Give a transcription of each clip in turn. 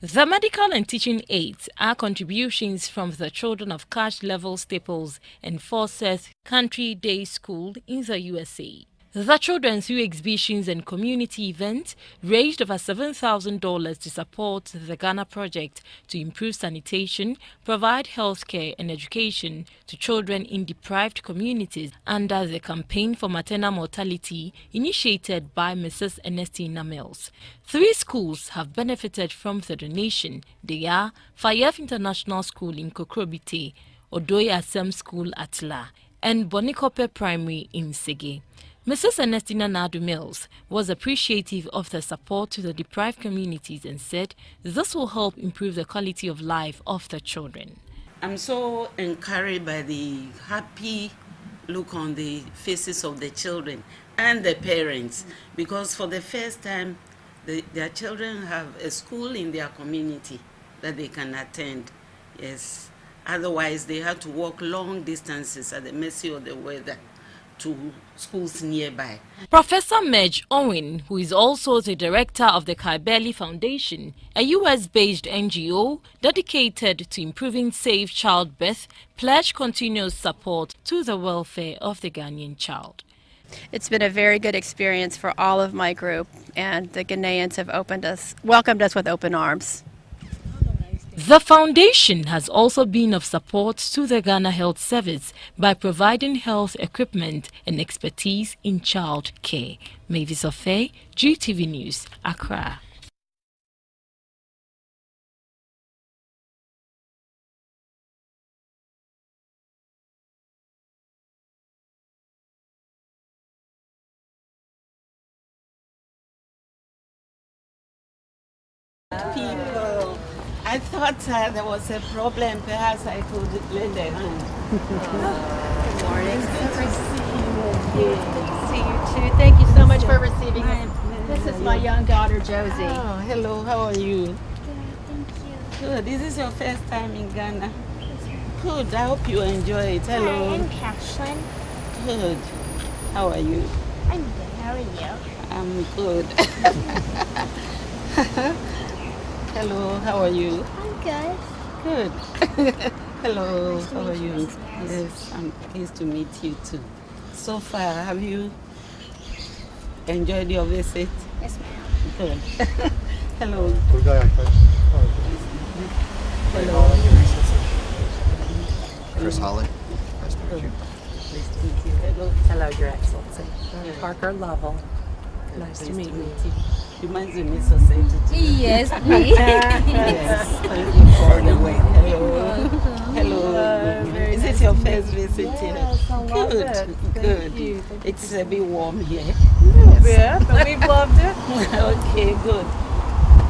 The medical and teaching aids are contributions from the children of cash-level staples and Forces Country Day School in the USA. The children, through exhibitions and community events, raised over $7,000 to support the Ghana project to improve sanitation, provide health care and education to children in deprived communities under the Campaign for Maternal Mortality initiated by Mrs. Ernestina Mills. 3 schools have benefited from the donation. They are Fayef International School in Kokrobite, Odoye Asem School at La, and Bonikope Primary in Sege. Mrs. Ernestina Nadu Mills was appreciative of the support to the deprived communities and said this will help improve the quality of life of the children. I'm so encouraged by the happy look on the faces of the children and the parents, because for the first time their children have a school in their community that they can attend. Yes, otherwise they have to walk long distances at the mercy of the weather to schools nearby. Professor Medj Owen, who is also the director of the Kybele Foundation, a US-based NGO dedicated to improving safe childbirth, pledged continuous support to the welfare of the Ghanaian child. It's been a very good experience for all of my group, and the Ghanaians have welcomed us with open arms. The foundation has also been of support to the Ghana Health Service by providing health equipment and expertise in child care. Mavis Ofei, GTV News, Accra. People, I thought there was a problem. Perhaps I could lend a hand. Good morning. Good to see you too. Thank you so much for receiving us. This is my young daughter, Josie. Oh, hello. How are you? Good, thank you. Good. This is your first time in Ghana. Good. I hope you enjoy it. Hello. Hi, I'm Cashlyn. Good. How are you? I'm good. How are you? I'm good. Hello. How are you? I'm good. Good. Hello. Nice to How are meet you, you? Mrs. Yes, I'm pleased to meet you too. So far, have you enjoyed your visit? Yes, ma'am. Good. Hello. Chris Holly. Nice to meet you. Nice to meet you. Hello. Hello, Your Excellency. Parker Lovell. Nice to meet you. Reminds me society too. Yes, please. Yes. Thank you for the way. Hello. Hello. Is this your first visit here? Yes, I love Good. it. Good. Thank you. It's a bit warm here. Yeah, but we've loved it. Okay, good.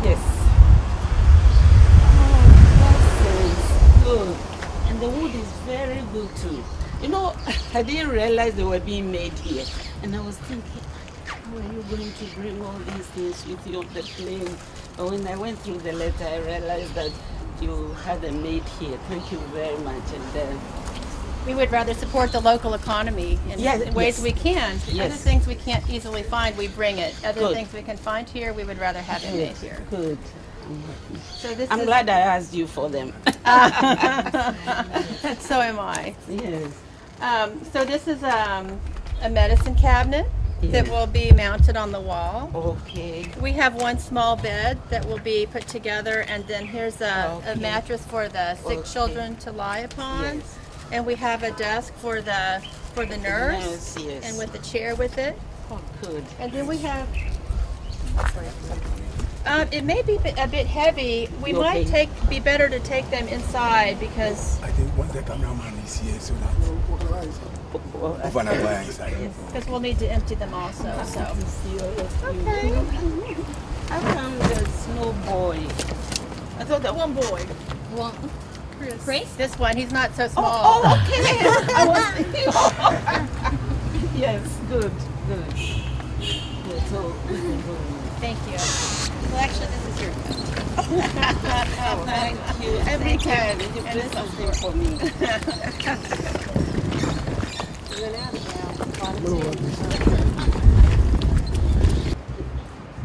Yes. Oh, good. And the wood is very good too. You know, I didn't realize they were being made here. And I was thinking, how are you going to bring all these things with you on the plane? But when I went through the letter, I realized that you had them made here. Thank you very much. And We would rather support the local economy in Yes, ways yes. we can. Yes. Other things we can't easily find, we bring it. Other Good. things we can find here, we would rather have it made here. good. So this I'm is, glad I asked you for them. so am I. Yes. So this is a medicine cabinet that Yes. will be mounted on the wall. Okay. We have one small bed that will be put together, and then here's a Okay. mattress for the sick Okay. children to lie upon. Yes. And we have a desk for the nurse, Nurse, yes. and with a chair with it. Oh, good. And then we have. It may be a bit heavy. We You might okay? be better to take them inside because I think once the cameraman is here, so that over and above inside. we'll need to empty them also. So. Okay. How come there's no boy? I thought that one boy. Chris? This one, he's not so small. Oh, okay. I was thinking. Yes, good, good. Good. So, Thank you. Well, actually, this is your thank you. Every time you And do this is something for me.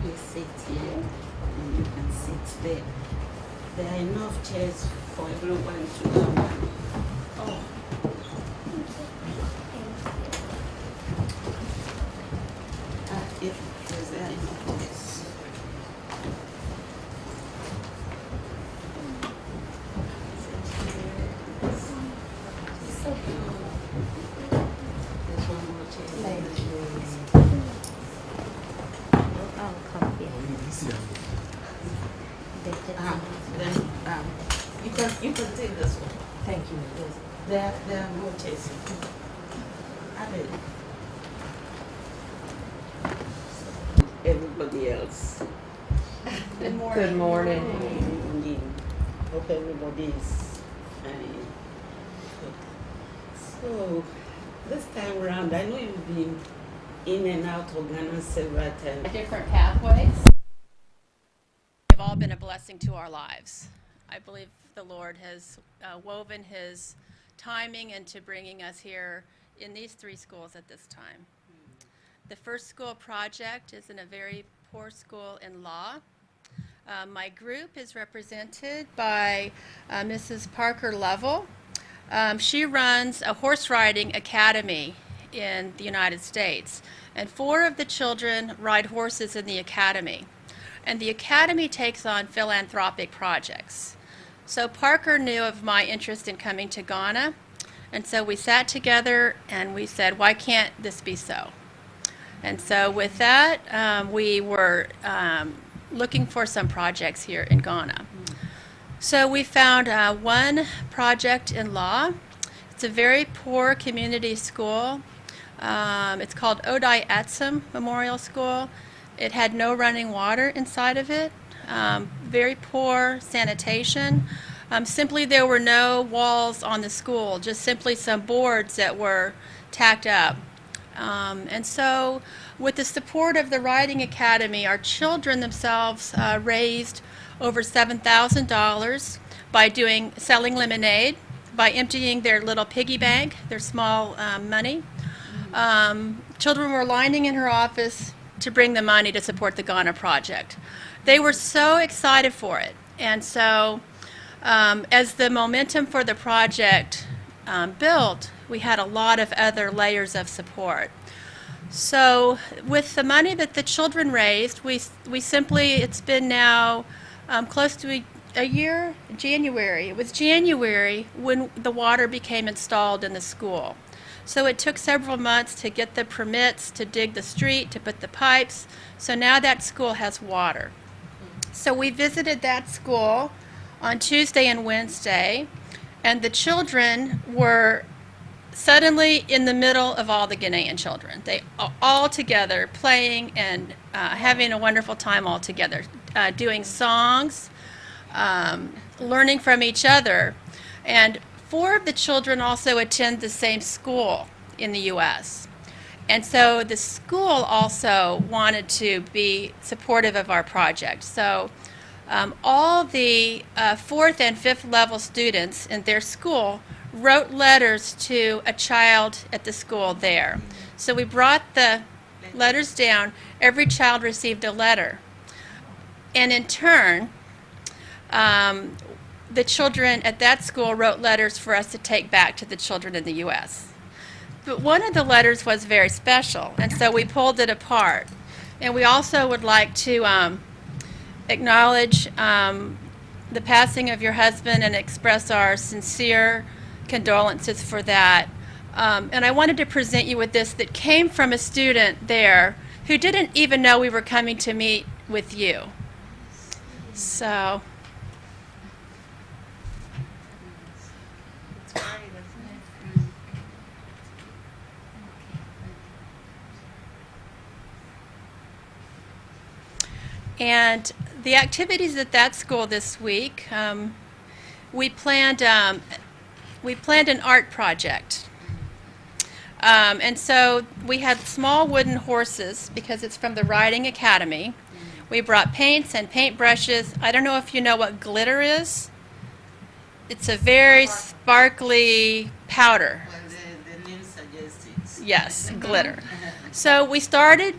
You sit here and you can sit there. there are enough chairs for everyone to come. Oh. If there are enough chairs. There's one more chair. Oh, comfy. Then you can take this one. Thank you. There are more chairs. Have it. Everybody else. Good morning. Good morning. Hope everybody is fine. So, this time around, I know you've been in and out of Ghana several times. Different pathways. They've all been a blessing to our lives. I believe the Lord has woven his timing into bringing us here in these three schools at this time. The first school project is in a very poor school in Law. My group is represented by Mrs. Parker Lovell. She runs a horse riding academy in the United States, and 4 of the children ride horses in the academy. And the academy takes on philanthropic projects. So Parker knew of my interest in coming to Ghana, and so we sat together and we said, why can't this be so? And so with that, we were looking for some projects here in Ghana. So we found one project in Law. It's a very poor community school. It's called Odai Atsum Memorial School. It had no running water inside of it, very poor sanitation. Simply there were no walls on the school, just simply some boards that were tacked up. And so with the support of the Riding Academy, our children themselves raised over $7,000 by selling lemonade, by emptying their little piggy bank, their small money. Children were lining in her office to bring the money to support the Ghana project. They were so excited for it. And so as the momentum for the project built, we had a lot of other layers of support. So with the money that the children raised, we simply, it's been now close to a year, January. It was January when the water became installed in the school. So it took several months to get the permits, to dig the street, to put the pipes. So now that school has water. So we visited that school on Tuesday and Wednesday, and the children were suddenly in the middle of all the Ghanaian children. They are all together playing and having a wonderful time all together, doing songs, learning from each other. And 4 of the children also attend the same school in the U.S. And so the school also wanted to be supportive of our project. So all the 4th and 5th level students in their school wrote letters to a child at the school there. So we brought the letters down. Every child received a letter. And in turn, the children at that school wrote letters for us to take back to the children in the U.S. But one of the letters was very special, and so we pulled it apart. And we also would like to acknowledge the passing of your husband and express our sincere condolences for that. And I wanted to present you with this that came from a student there who didn't even know we were coming to meet with you. So. And the activities at that school this week, we planned an art project. And so we had small wooden horses because it's from the Riding Academy. We brought paints and paintbrushes. I don't know if you know what glitter is. It's a very sparkly powder. Well, the name suggests it. Yes, glitter. So we started,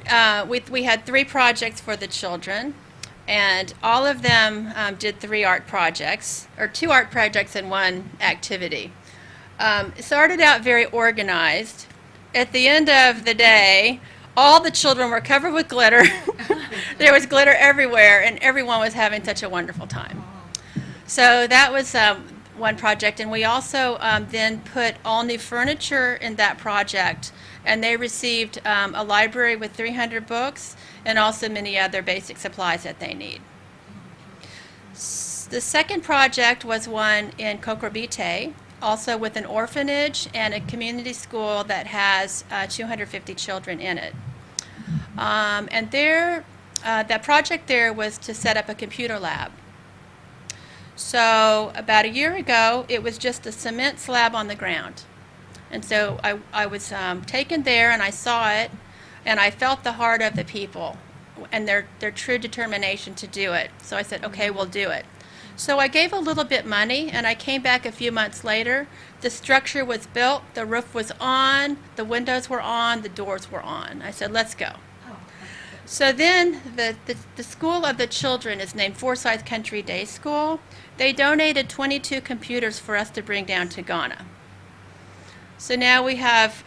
we had 3 projects for the children, And all of them did 3 art projects, or 2 art projects and 1 activity. It started out very organized. At the end of the day, all the children were covered with glitter. There was glitter everywhere, and everyone was having such a wonderful time. So that was one project, and we also then put all new furniture in that project, and they received a library with 300 books and also many other basic supplies that they need. The second project was one in Kokrobite, also with an orphanage and a community school that has 250 children in it. And there, that project there was to set up a computer lab. So about a year ago, it was just a cement slab on the ground. And so I was taken there, and I saw it, and I felt the heart of the people and their true determination to do it. So I said, okay, we'll do it. So I gave a little bit money, and I came back a few months later. The structure was built, the roof was on, the windows were on, the doors were on. I said, let's go. So then the school of the children is named Forsyth Country Day School. They donated 22 computers for us to bring down to Ghana. So now we have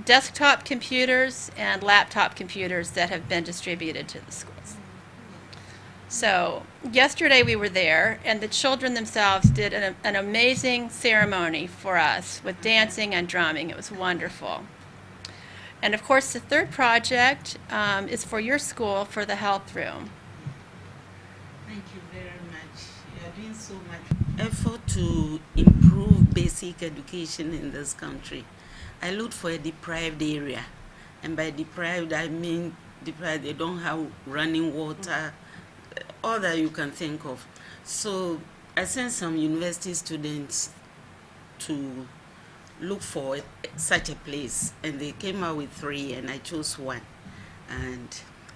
desktop computers and laptop computers that have been distributed to the schools. So yesterday we were there, and the children themselves did an amazing ceremony for us with dancing and drumming. It was wonderful. And of course, the third project is for your school, for the health room. Thank you very much. You are doing so much effort to improve basic education in this country. I look for a deprived area, and by deprived I mean deprived. They don't have running water, all that you can think of. So I sent some university students to look for such a place, and they came out with 3, and I chose 1. And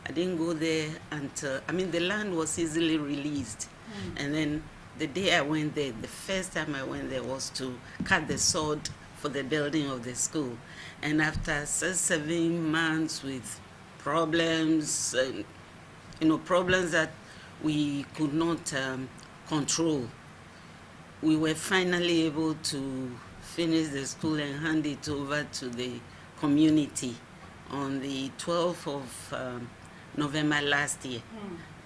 I didn't go there until, the land was easily released. And then the day I went there, the first time I went there was to cut the sod for the building of the school. And after 7 months with problems, problems that we could not control, we were finally able to finish the school and hand it over to the community on the 12th of November last year.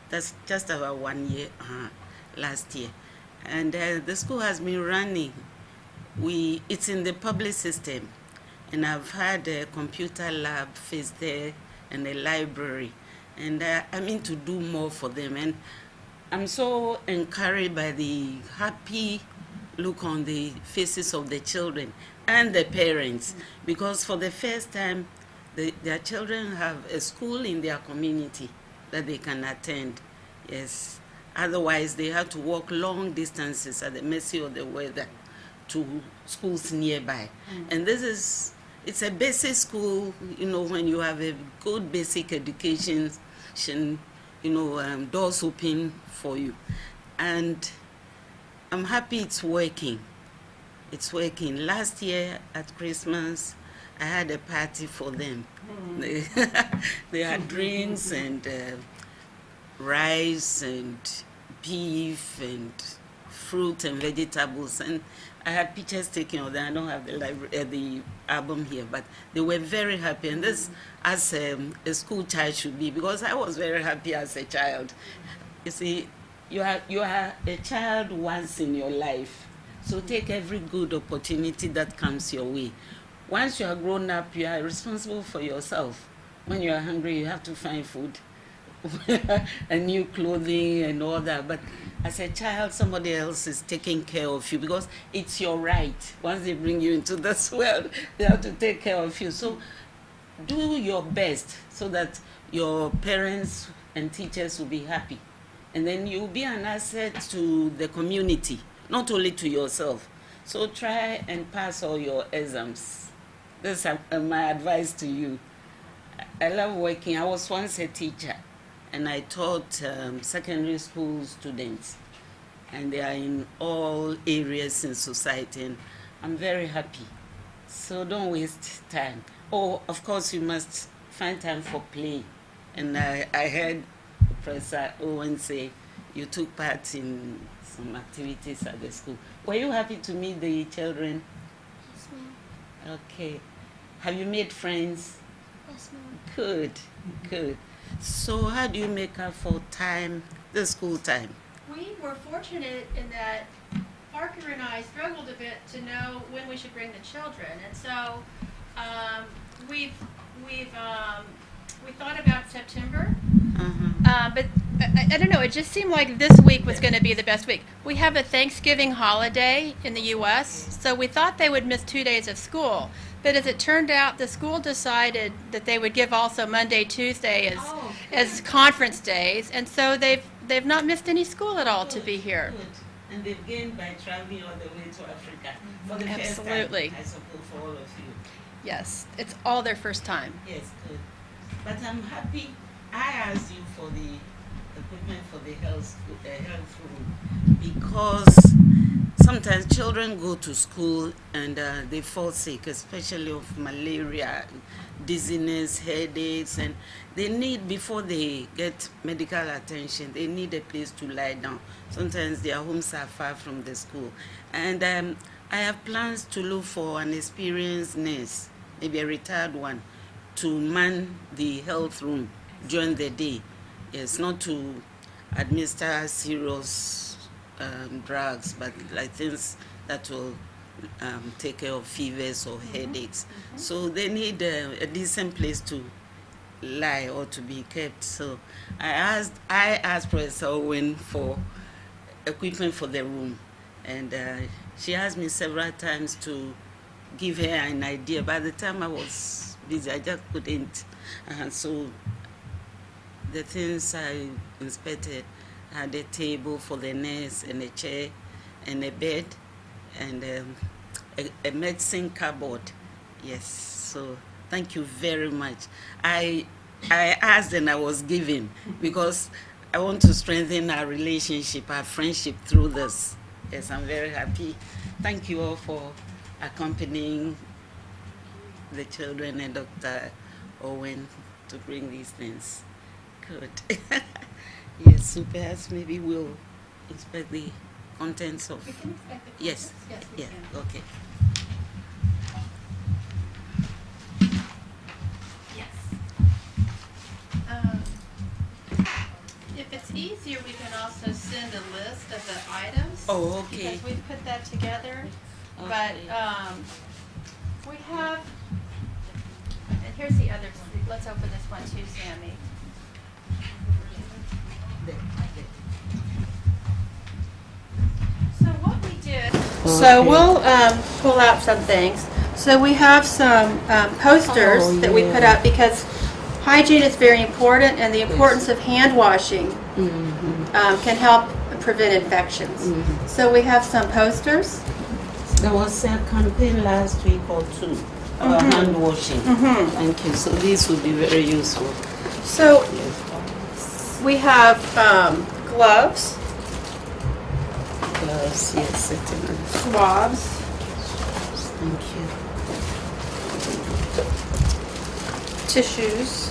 That's just about 1 year last year. And the school has been running. It's in the public system, and I've had a computer lab face there and a library, and I mean to do more for them. And I'm so encouraged by the happy look on the faces of the children and the parents, because for the first time their children have a school in their community that they can attend. Yes, otherwise they have to walk long distances at the mercy of the weather to schools nearby. And it's a basic school. When you have a good basic education, doors open for you. And I'm happy it's working. It's working. Last year at Christmas, I had a party for them. They had drinks and rice and beef and fruit and vegetables, and I had pictures taken of them. I don't have the album here, but they were very happy. And this, as a school child should be, because I was very happy as a child. You see, you are a child once in your life, so take every good opportunity that comes your way. Once you are grown up, you are responsible for yourself. When you are hungry, you have to find food and new clothing and all that. But as a child, somebody else is taking care of you, because it's your right. Once they bring you into this world, they have to take care of you. So do your best so that your parents and teachers will be happy. And then you'll be an asset to the community, not only to yourself. So try and pass all your exams. That's my advice to you. I love working. I was once a teacher, and I taught secondary school students, and they are in all areas in society, and I'm very happy. So don't waste time. Oh, of course, you must find time for play. And I heard Professor Owen say you took part in some activities at the school. Were you happy to meet the children? Yes, ma'am. Okay. Have you made friends? Yes, ma'am. Good, good. So how do you make up for time, the school time? We were fortunate in that Parker and I struggled a bit to know when we should bring the children, and so we thought about September, but I don't know. It just seemed like this week was going to be the best week. We have a Thanksgiving holiday in the U.S., so we thought they would miss 2 days of school. But as it turned out, the school decided that they would give also Monday, Tuesday as conference days, and so they've not missed any school at all to be here. Good. And they've gained by traveling all the way to Africa for the Absolutely. first time, I suppose, for all of you. Yes, it's all their first time. Yes, good. But I'm happy I asked you for the equipment for the health room because sometimes children go to school and they fall sick, especially of malaria, dizziness, headaches, and they need, before they get medical attention, they need a place to lie down. Sometimes their homes are far from the school. And I have plans to look for an experienced nurse, maybe a retired one, to man the health room during the day. Yes, not to administer serious drugs, but like things that will take care of fevers or headaches. So they need a decent place to lie or to be kept. So I asked Professor Owen for equipment for the room, and she asked me several times to give her an idea. By the time I was busy, I just couldn't. So the things I inspected had a table for the nurse and a chair and a bed and a medicine cupboard. Yes, so thank you very much. I asked and I was given because I want to strengthen our relationship, our friendship through this. Yes, I'm very happy. Thank you all for accompanying the children and Dr. Owen to bring these things. Good. Yes, so perhaps maybe we'll inspect the contents of... We can expect the Yes. Yes, we Yeah, can. okay. Yes. If it's easier, we can also send a list of the items. Oh, okay. Because we've put that together. Okay. But we have, and here's the other, let's open this one too, Sammy. So what we did, so we'll pull out some things. So we have some posters that we put up because hygiene is very important, and the importance of hand washing can help prevent infections. So we have some posters. There was a campaign last week or two about hand washing. Thank you. So these would be very useful. So we have gloves, Yes, certainly. swabs, Thank you. tissues.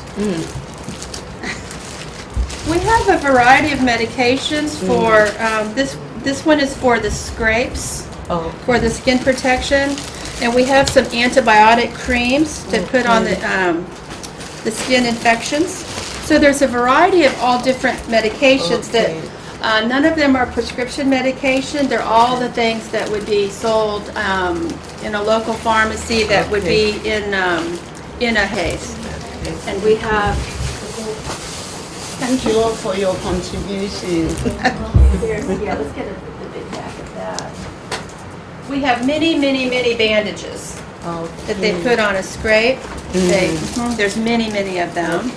We have a variety of medications for this one is for the scrapes, for the skin protection, and we have some antibiotic creams to put on the skin infections. So there's a variety of all different medications that none of them are prescription medication. They're all the things that would be sold in a local pharmacy that would be in a haze. And we have. Thank you all for your contribution. Yeah, let's get the big pack of that. We have many, many, many bandages that they put on a scrape. There's many, many of them.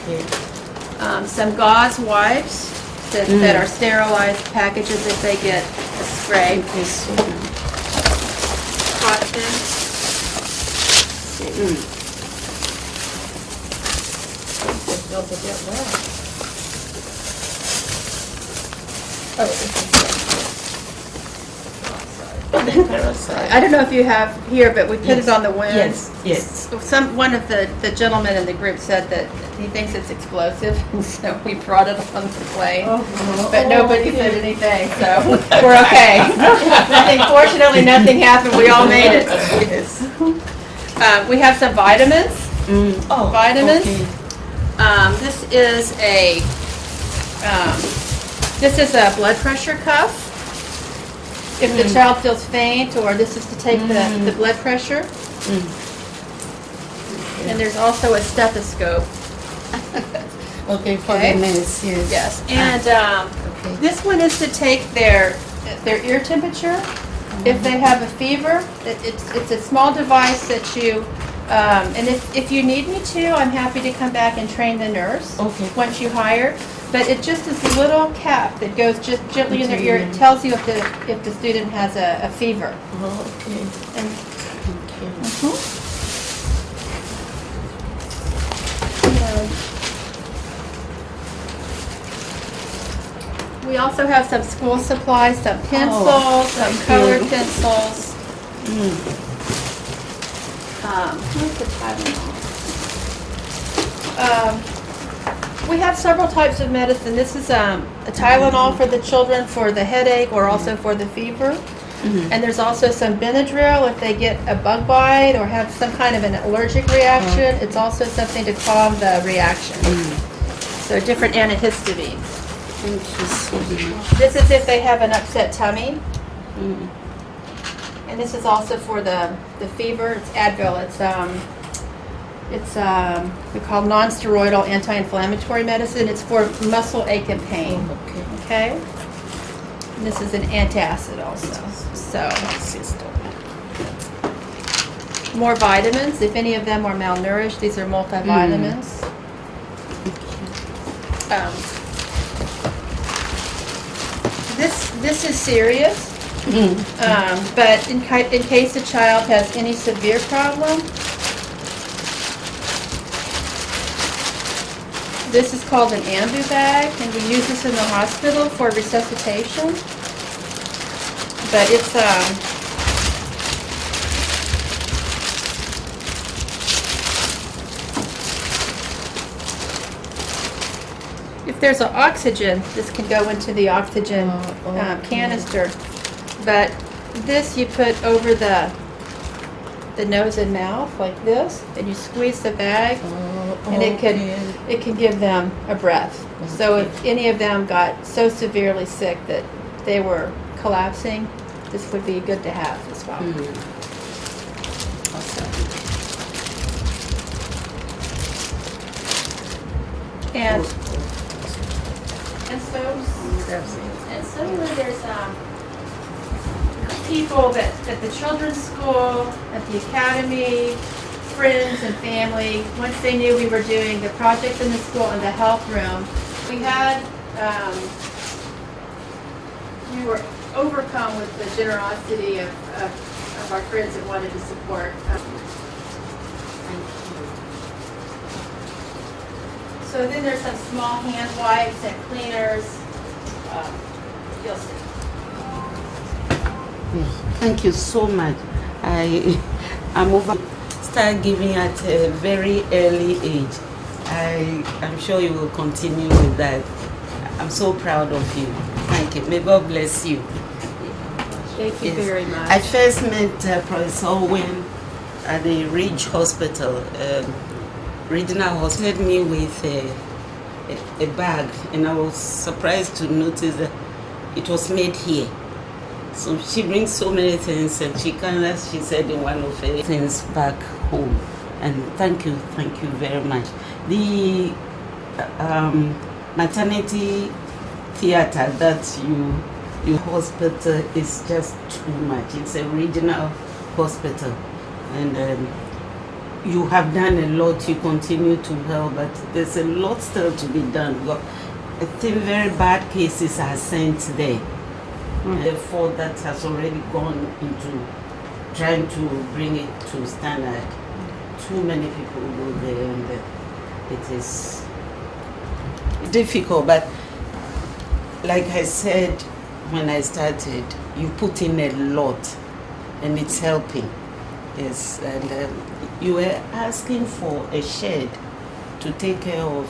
Some gauze wipes that are sterilized packages if they get a scrape. Cotton. Feels a bit wet. Oh, sorry. I don't know if you have here, but we put it on the wind. Yes. One of the gentlemen in the group said that he thinks it's explosive, so we brought it on the plane. But nobody said anything, so we're okay. Fortunately, nothing happened. We all made it. Yes. We have some vitamins. Vitamins. Okay. This is a blood pressure cuff. If the child feels faint, or this is to take the blood pressure. And there's also a stethoscope. Okay, for the nurse, yes. Yes, and this one is to take their ear temperature. If they have a fever, it's a small device that you, and if you need me to, I'm happy to come back and train the nurse once you hire. But it just is a little cap that goes just gently in their ear. It tells you if the student has a fever. Okay. And, we also have some school supplies, some pencils, some colored pencils. Where's the Tylenol? We have several types of medicine. This is a Tylenol for the children for the headache or also for the fever. And there's also some Benadryl if they get a bug bite or have some kind of an allergic reaction. It's also something to calm the reaction. So different antihistamines. Thank you so much. This is if they have an upset tummy. And this is also for the fever. It's Advil. It's we call non-steroidal anti-inflammatory medicine. It's for muscle ache and pain. Okay. And this is an antacid also. So more vitamins. If any of them are malnourished, these are multivitamins. This is serious. But in case the child has any severe problem, this is called an ambu bag, and we use this in the hospital for resuscitation. But it's if there's an oxygen, this can go into the oxygen canister. But this you put over the nose and mouth like this, and you squeeze the bag, and it can give them a breath. So if any of them got so severely sick that they were collapsing, this would be good to have as well. And so there's people at the children's school, at the academy, friends and family. Once they knew we were doing the project in the school and the health room, we were overcome with the generosity of our friends that wanted to support. So then there's some small hand wipes and cleaners. You'll see. Thank you so much. I'm over. Start giving at a very early age. I'm sure you will continue with that. I'm so proud of you. Thank you. May God bless you. Thank you very much. I first met Professor Owen at the Ridge Hospital, regional hospital, me with a bag, and I was surprised to notice that it was made here. So she brings so many things, and she said in one of her things back home. And thank you very much. The maternity theater that you hospital is just too much. It's a regional hospital, and you have done a lot. You continue to help, but there's a lot still to be done. I think very bad cases are sent there. Therefore, that has already gone into trying to bring it to standard. Too many people go there, and it is difficult. But like I said, when I started, you put in a lot, and it's helping. Yes, and you were asking for a shed to take care of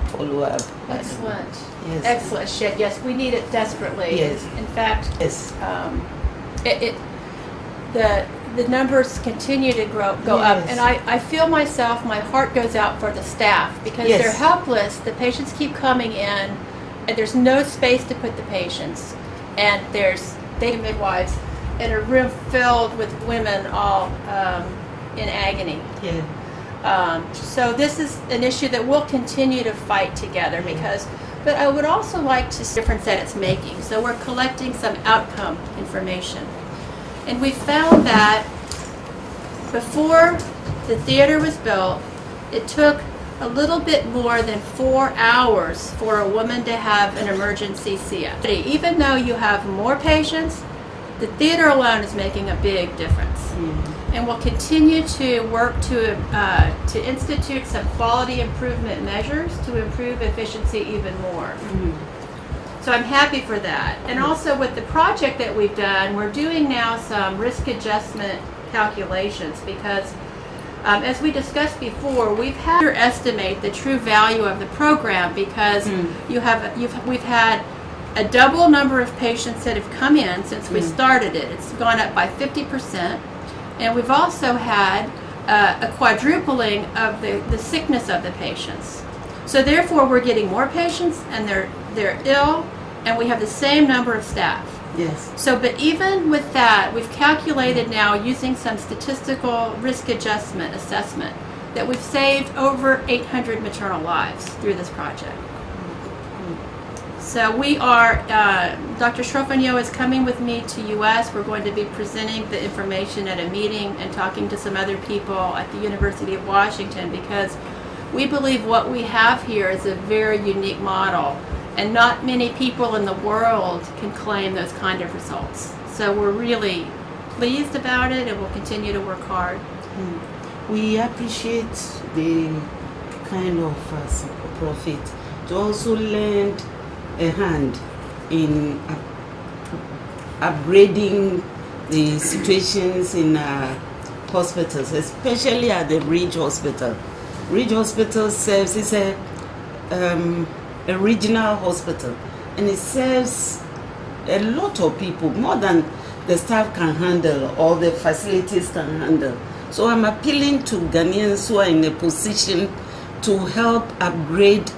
follow-up. Excellent. Yes. Excellent shed. Yes, we need it desperately. Yes. In fact, Yes. The numbers continue to go up, Yes. and I feel myself, my heart goes out for the staff because Yes. they're helpless. The patients keep coming in, and there's no space to put the patients, and they midwives in a room filled with women all in agony. Yeah. So this is an issue that we'll continue to fight together but I would also like to see the difference that it's making. So we're collecting some outcome information. And we found that before the theater was built, it took a little bit more than 4 hours for a woman to have an emergency CF. Even though you have more patients, the theater alone is making a big difference. And we'll continue to work to institute some quality improvement measures to improve efficiency even more. So I'm happy for that. And also with the project that we've done, we're doing now some risk adjustment calculations because as we discussed before, we've had to estimate the true value of the program because we've had a double number of patients that have come in since we started it. It's gone up by 50%. And we've also had a quadrupling of the sickness of the patients. So therefore, we're getting more patients, and they're ill, and we have the same number of staff. Yes. So, but even with that, we've calculated now using some statistical risk adjustment assessment that we've saved over 800 maternal lives through this project. So we are, Dr. Schroffenio is coming with me to U.S. We're going to be presenting the information at a meeting and talking to some other people at the University of Washington because we believe what we have here is a very unique model and not many people in the world can claim those kind of results. So we're really pleased about it and we'll continue to work hard. We appreciate the kind of profit to also lend a hand in upgrading the situations in hospitals, especially at the Ridge Hospital. Ridge Hospital serves, it's a regional hospital, and it serves a lot of people, more than the staff can handle or the facilities can handle. So I'm appealing to Ghanaians who are in a position to help upgrade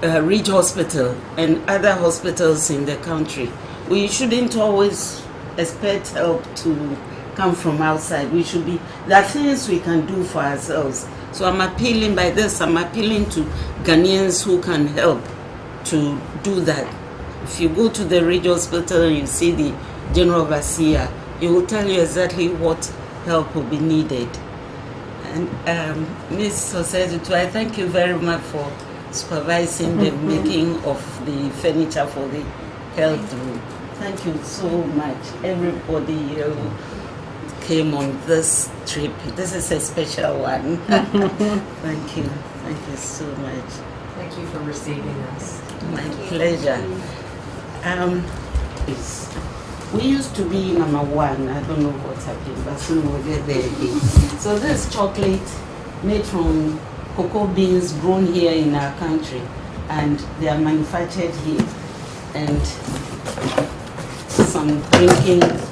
Ridge Hospital and other hospitals in the country. We shouldn't always expect help to come from outside. There are things we can do for ourselves. So I'm appealing to Ghanaians who can help to do that. If you go to the Ridge Hospital and you see the General Overseer, he will tell you exactly what help will be needed. And Ms. Osedutu, I thank you very much for supervising the making of the furniture for the health room. Thank you so much, everybody here who came on this trip. This is a special one. Thank you so much. Thank you for receiving us. My pleasure. We used to be number one. I don't know what's happening, but soon we'll get there again. So this chocolate made from cocoa beans grown here in our country, and they are manufactured here. And some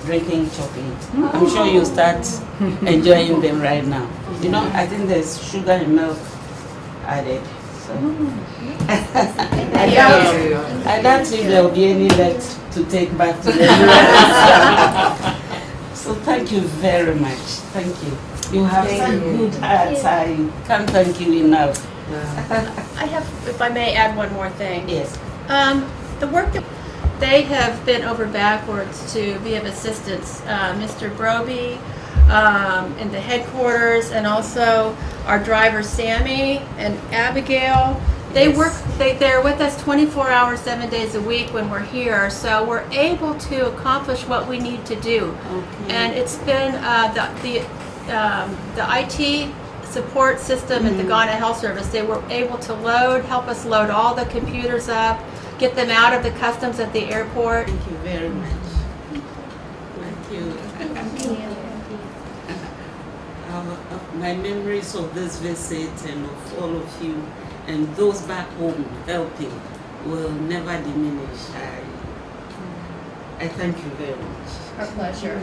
drinking chocolate. I'm sure you start enjoying them right now. You know, I think there's sugar and milk added. So I doubt if there will be any left to take back to the US. So thank you very much. Thank you. You have such good hearts. I can't thank you enough. I have, if I may add one more thing. Yes. The work that they have been over backwards to be of assistance. Mr. Broby in the headquarters, and also our driver Sammy and Abigail. They're with us 24 hours, 7 days a week when we're here, so we're able to accomplish what we need to do. Okay. And it's been the IT support system at the Ghana Health Service. They were able to help us load all the computers up, get them out of the customs at the airport. Thank you very much. Thank you. My memories of this visit and of all of you and those back home helping will never diminish. I thank you very much. Our pleasure.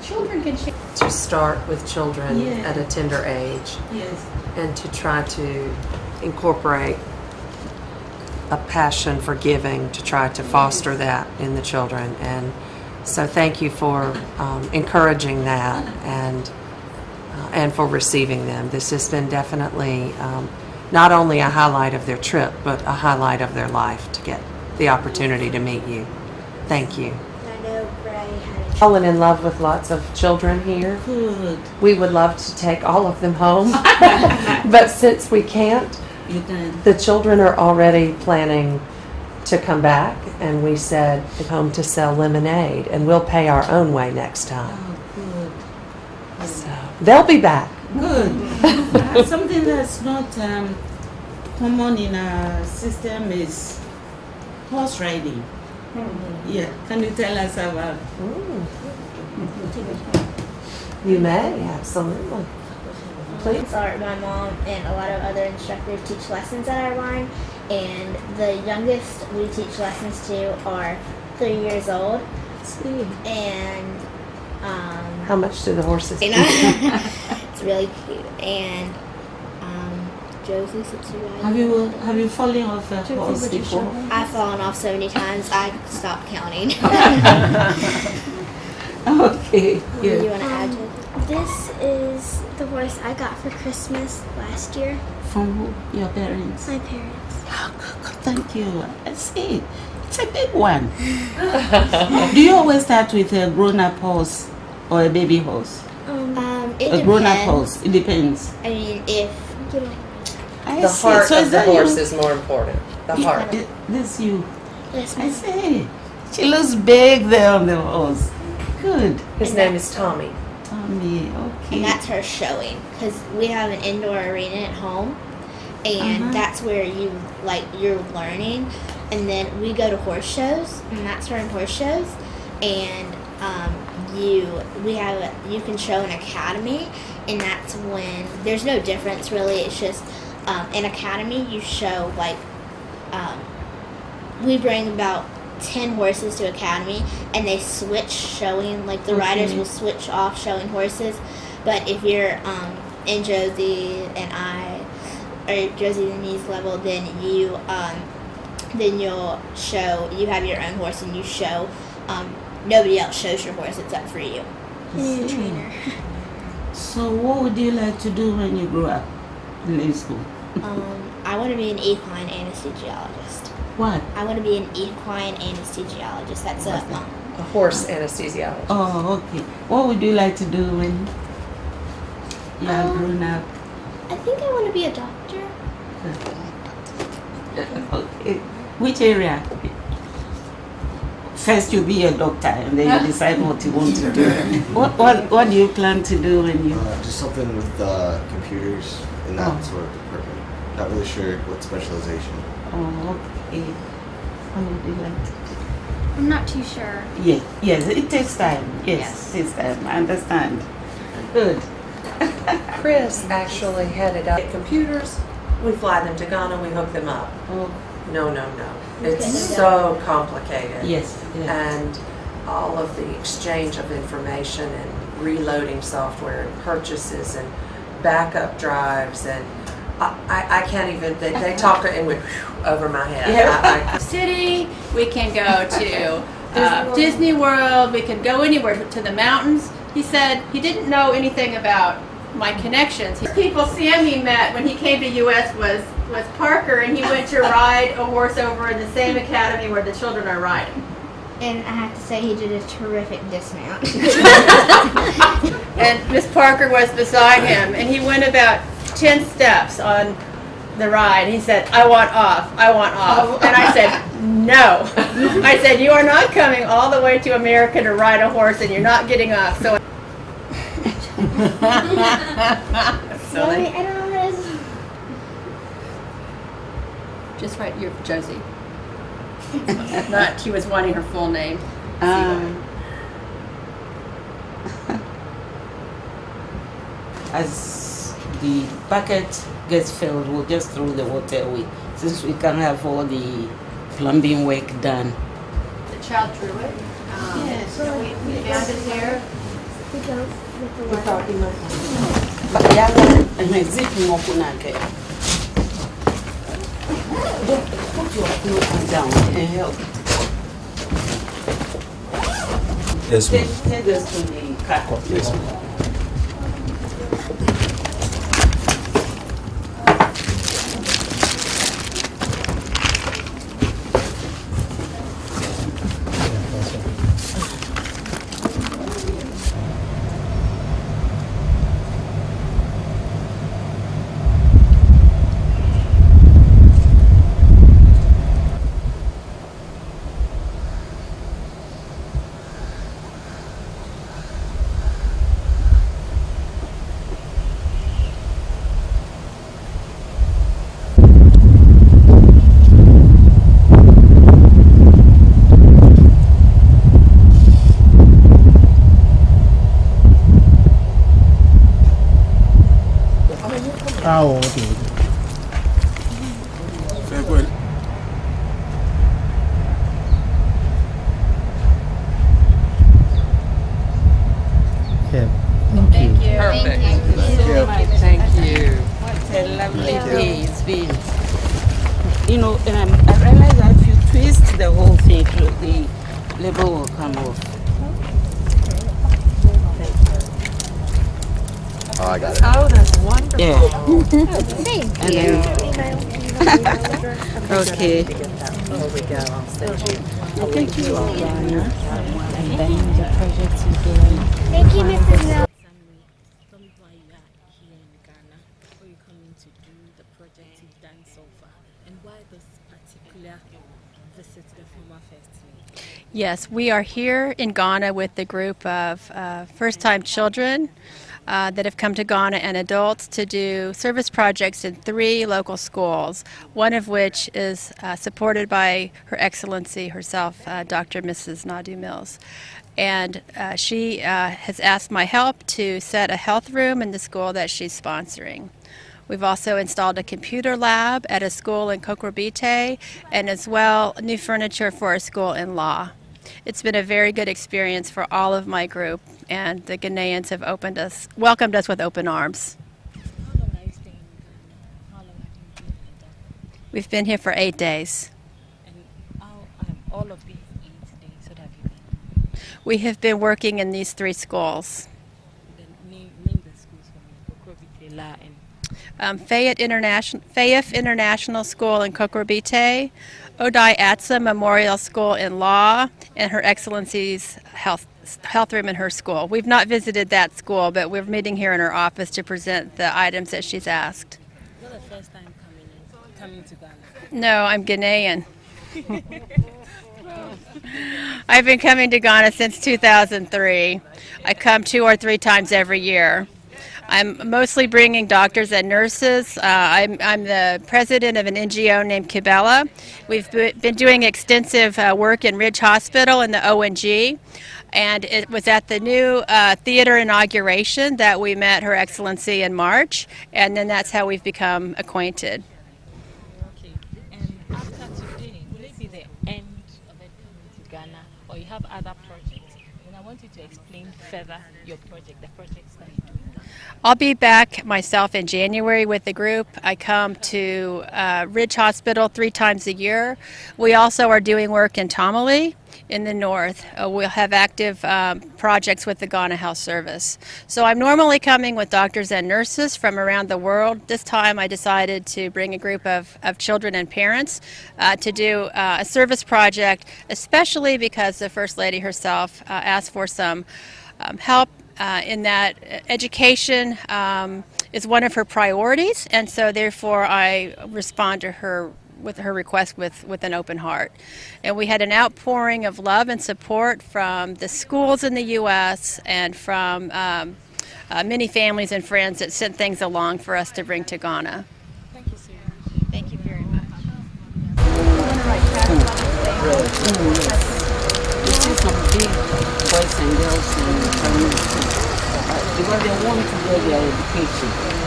Children can share. To start with children Yeah. at a tender age Yes. and to try to incorporate a passion for giving, to try to foster that in the children. And so thank you for encouraging that and for receiving them. This has been definitely not only a highlight of their trip, but a highlight of their life to get the opportunity to meet you. Thank you. I know Ray had a Fallen in love with lots of children here. Good. We would love to take all of them home, but since we can't, You can. the children are already planning to come back, and we said home to sell lemonade, and we'll pay our own way next time. Oh, good. So they'll be back. Good. Something that's not common in our system is horse riding. Yeah. Can you tell us about? You may, absolutely. Please. Sorry, my mom and a lot of other instructors teach lessons at our barn, and the youngest we teach lessons to are 3 years old, and How much do the horses you eat? know, it's really cute. And Josie sits Have you fallen off a horse before? I've fallen off so many times I stopped counting. Okay. What do you Yeah. want to add to it? This is the horse I got for Christmas last year. From who? Your parents? My parents. Oh, thank you. I see. It's a big one. Do you always start with a grown-up horse or a baby horse? It A grown-up depends. horse. It depends. I mean, if I The see. heart So of is the that horse you? is more important. The heart. This you. yes, I see. She looks big there on the horse. Good. His name is Tommy. Tommy. Okay. and that's her showing, because we have an indoor arena at home, and that's where you're learning. And then we go to horse shows, and that's during horse shows, and you can show an academy, and that's when there's no difference really. It's just in academy you show we bring about 10 horses to academy, and they switch showing, like the riders will switch off showing horses. But if you're in Josie and I, or Josie and me's level, then you'll show, you have your own horse and you show, nobody else shows your horse, it's up for you. And a trainer. So what would you like to do when you grow up in school? I want to be an equine anesthesiologist. What? I want to be an equine anesthesiologist. That's a A horse anesthesiologist. Oh, okay. What would you like to do when you are grown up? I think I want to be a doctor. Okay. Which area? First you be a doctor and then you decide what you want to do. What do you plan to do when you... Just something with computers in that sort of department. Not really sure what specialization. Oh, okay. What would you like to do? I'm not too sure. Yes, it takes time. Yes, it takes time. I understand. Good. Chris actually headed up computers. We fly them to Ghana, we hook them up. Oh, No. It's so complicated. yes. And all of the exchange of information and reloading software and purchases and backup drives, and I can't even, they talk and went over my head. Yeah. City, we can go to Disney World, we can go anywhere to the mountains. He said he didn't know anything about my connections. People Sam he met when he came to U.S. was Parker, and he went to ride a horse over in the same academy where the children are riding. And I have to say, he did a terrific dismount. And Miss Parker was beside him, and he went about 10 steps on the ride. He said, I want off. And I said, no. I said, you are not coming all the way to America to ride a horse, and you're not getting off. So Sorry, I don't know what it is. Just write your Josie. Not, she was wanting her full name. As the bucket gets filled, we'll just throw the water away, since we can have all the plumbing work done. The child drew it. Yes. We found it there. Put your clothes down and help. Yes, ma'am. Take this to the car. Yes, ma'am. How old is it? Very good. Yeah. Thank you. Perfect. Thank you. So much. Thank you. What a lovely day it's been. You know, I realize that if you twist the whole thing, the label will come off. Oh, I got it. Oh, that's wonderful. Yeah. Thank And okay. Before we go, I'll send you. Thank you. And then the project you doing. Thank you, Mrs. Mel. Tell me why you are here in Ghana, where you're coming to do the project you've done so far, and why this particular visit to the former First Lady. Yes, we are here in Ghana with the group of first-time children that have come to Ghana and adults to do service projects in 3 local schools, one of which is supported by Her Excellency herself, Dr. Mrs. Nadu Mills. And she has asked my help to set a health room in the school that she's sponsoring. We've also installed a computer lab at a school in Kokrobite, and as well new furniture for a school in Law. It's been a very good experience for all of my group, and the Ghanaians have welcomed us with open arms. How long are you staying in Ghana? How long have you been in Ghana? We've been here for 8 days. And how all of these 8 days, what have you been? We have been working in these 3 schools. Then name the schools for me. Kokrobite, La, and Fayette International School in Kokrobite, Odai Atsa Memorial School in Law, and Her Excellency's health room in her school. We've not visited that school, but we're meeting here in her office to present the items that she's asked. is that the first time coming to Ghana? No, I'm Ghanaian. I've been coming to Ghana since 2003. I come 2 or 3 times every year. I'm mostly bringing doctors and nurses. I'm the president of an NGO named Kybele. We've been doing extensive work in Ridge Hospital in the ONG, and it was at the new theater inauguration that we met Her Excellency in March, and then that's how we've become acquainted. Okay. And after today, will it be the end of it coming to Ghana, or you have other projects? And I want you to explain further your project, the projects that you're doing. I'll be back myself in January with the group. I come to Ridge Hospital 3 times a year. We also are doing work in Tamale in the north. We'll have active projects with the Ghana Health Service. So I'm normally coming with doctors and nurses from around the world. This time I decided to bring a group of children and parents to do a service project, especially because the First Lady herself asked for some help in that education is one of her priorities, and so therefore I respond to her with her request with an open heart. And we had an outpouring of love and support from the schools in the U.S. and from many families and friends that sent things along for us to bring to Ghana. Thank you so much. Thank you very much. Yes. You see some big boys and girls in primary school because they want to get their education.